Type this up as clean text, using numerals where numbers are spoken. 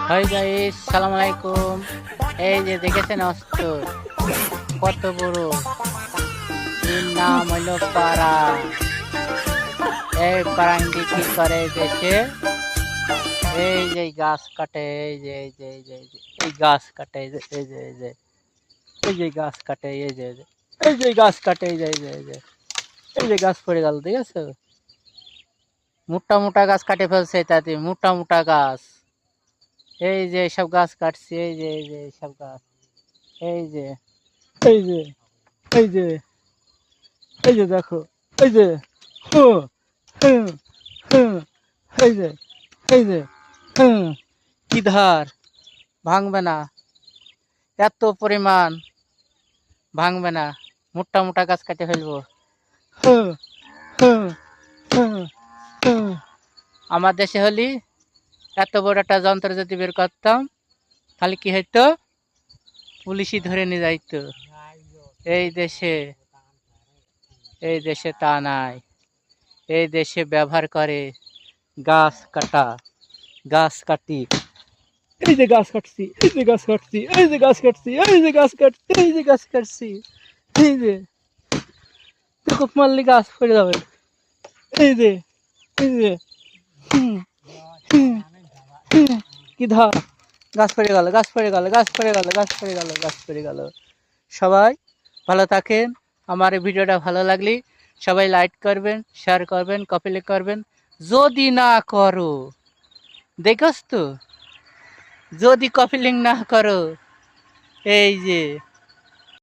Hi guys, সালাম আলাইকুম। এই যে দেখেছেন অস্ত্র কত বড়, এর নাম হইল পারা। এই পারাঙ্গি কি করে দেশে? এই যে গাছ কাটে, এই যে এই যে এই যে এই যে এই গাছ কাটে, এই যে এই যে এই যে এই যে গাছ কাটে, এই যে এই যে গাছ কাটে, এই যে এই যে এই যে এই যে গাছ পড়ে গেল, ঠিক আছে? মোটা মোটা গাছ কাটে ফেলছে, তাতে মোটা মোটা গাছ। এই যে সব গাছ কাটছে, এই যে এই যে সব গাছ, এই যে এই যে এই যে এই যে দেখো, এই যে হু হু হু, এই যে এই যে হু, কি ধার, ভাঙবে না, এত পরিমাণ ভাঙবে না, মোটা মোটা গাছ কাটে ফেলবো। হু হু হু হু। আমার দেশে হলি এত বড় একটা যন্ত্র যদি বের করতাম, তাহলে কি হইতো? পুলিশই ধরে নিয়ে যাইতো। এই দেশে এই দেশে তা নাই। এই দেশে ব্যবহার করে গাছ কাটা, গাছ কাটি, এই যে গাছ কাটছি, এই যে গাছ কাটছি, এই যে গাছ কাটছি, এই যে গাছ কাটছি, এই যে গাছ কাটছি, এই যে খুব মারলে গাছ পড়ে যাবে, এই যে এই যে হুম, হুম, হুম, কি ধর, গাছ পড়ে গেল, গাছ পড়ে গেল, গাছ পড়ে গেল, গাছ পড়ে গেল, গাছ পড়ে গেল। সবাই ভালো থাকেন। আমার এই ভিডিওটা ভালো লাগলে সবাই লাইক করবেন, শেয়ার করবেন, কপি করবেন। যদি না করো, দেখোস তো, যদি কপি লিঙ্ক না করো, এই যে